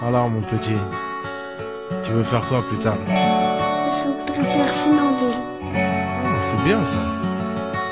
Alors mon petit, tu veux faire quoi plus tard? Je voudrais faire funambule. C'est bien ça.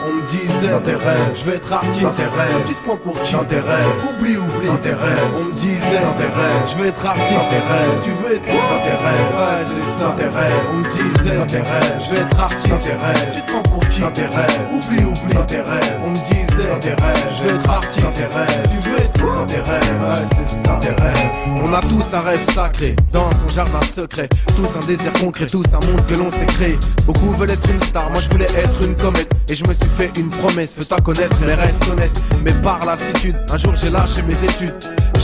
On me disait dans tes rêves, je vais être artiste dans tes rêves. Tu te prends pour qui dans tes rêves? Oublie dans tes rêves. On me disait dans tes rêves, je vais être artiste dans tes rêves. Tu veux être quoi dans tes rêves? Ouais c'est ça dans tes rêves. On me disait dans tes rêves, je vais être artiste dans tes rêves. Tu te prends pour qui dans tes rêves? Oublie dans tes rêves. On me disait dans tes rêves, je vais être artiste dans tes rêves. Tu veux être quoi dans tes rêves? Ouais c'est ça dans tes rêves. On a tous un rêve sacré, dans son jardin secret. Tous un désir concret, tous un monde que l'on s'est créé. Beaucoup veulent être une star, moi je voulais être une comète. Et je me suis fait une promesse, fais-toi connaître et reste honnête. Mais par lassitude, un jour j'ai lâché mes études.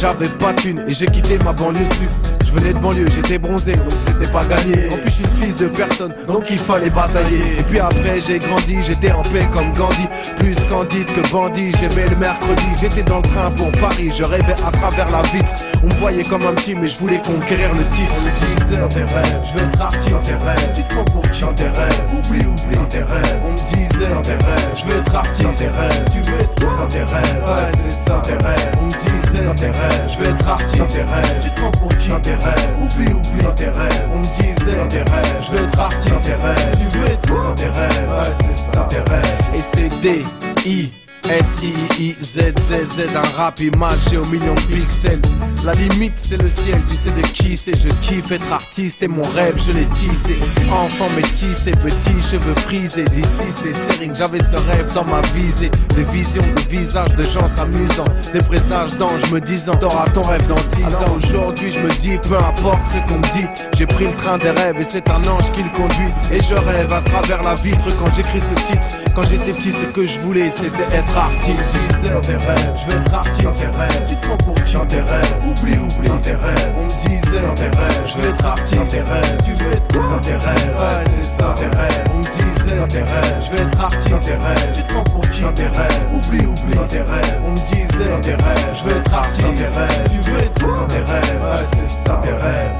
J'avais pas de thune et j'ai quitté ma banlieue sud. Je venais de banlieue, j'étais bronzé, donc c'était pas gagné. En plus je suis le fils de personne, donc il fallait batailler. Et puis après j'ai grandi, j'étais en paix comme Gandhi. Plus candide que bandit, j'aimais le mercredi. J'étais dans le train pour Paris, je rêvais à travers la vitre. On me voyait comme un petit mais je voulais conquérir le titre. On me disait dans tes rêves, je vais être artiste dans tes rêves. Tu te prends pour qui dans tes rêves? Oublie dans tes rêves. On me disait dans tes rêves, je vais être artiste dans tes rêves. Tu veux être quoi dans tes rêves? Ouais c'est ça dans tes rêves. On me disait dans tes rêves, je vais être artiste dans tes rêves. Tu te prends pour qui dans tes rêves? Oublie dans tes rêves. On me disait dans tes rêves, je vais être artiste dans tes rêves. Tu veux être quoi dans tes rêves? Ouais c'est ça dans tes rêves. Et c'est D.I. S-I-I-Z-Z-Z, un rap imagé aux millions de pixels. La limite c'est le ciel, tu sais de qui c'est. Je kiffe être artiste et mon rêve je l'ai tissé. Enfant métissé, petits cheveux frisés. D'ici c'est Sering, j'avais ce rêve dans ma visée. Des visions, des visages de gens s'amusant. Des présages d'anges me disant t'auras ton rêve dans 10 ans. Aujourd'hui je me dis peu importe ce qu'on me dit. J'ai pris le train des rêves et c'est un ange qui le conduit. Et je rêve à travers la vitre quand j'écris ce titre. Quand j'étais petit ce que je voulais c'était être artiste. On me disait dans tes rêves, je vais être artiste dans tes rêves. Tu te prends pour qui dans tes rêves? Oublie dans tes rêves. On me disait dans tes rêves, je vais être artiste dans tes rêves. Tu veux être quoi dans tes rêves? Ouais c'est ça dans tes rêves. On me disait dans tes rêves, je vais être artiste dans tes rêves. Tu te prends pour qui dans tes rêves? Oublie dans tes rêves. On me disait dans tes rêves, je vais être artiste dans tes rêves. Tu veux être quoi dans tes rêves? Ouais c'est ça dans tes rêves.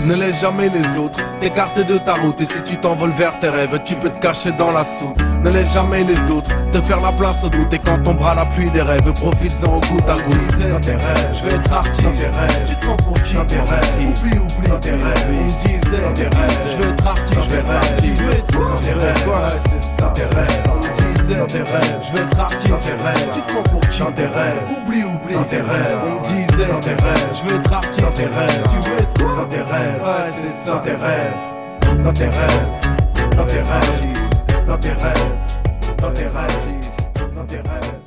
Ne laisse jamais les autres t'écarter de ta route. Et si tu t'envoles vers tes rêves, tu peux te cacher dans la soupe. Ne laisse jamais les autres te faire la place au doute. Et quand tombera la pluie des rêves, profites-en au goutte à goutte. On me disait dans tes rêves, je vais être artiste dans tes rêves. Tu te prends pour qui dans tes rêves? Oublie dans tes rêves. On me disait dans tes rêves, je vais être artiste, je vais être artiste. Tu veux être quoi dans tes rêves? Ouais c'est ça dans tes rêves. On me disait dans tes rêves, je vais être artiste dans tes rêves. Tu te prends pour qui dans tes rêves? Oublie dans tes rêves. On me disait dans tes rêves, je vais être artiste dans tes rêves. Tu veux être quoi dans tes rêves? Ouais c'est ça dans tes rêves. Dans tes rêves. Dans tes rêves. Dans tes rêves. Dans tes rêves. Dans tes rêves.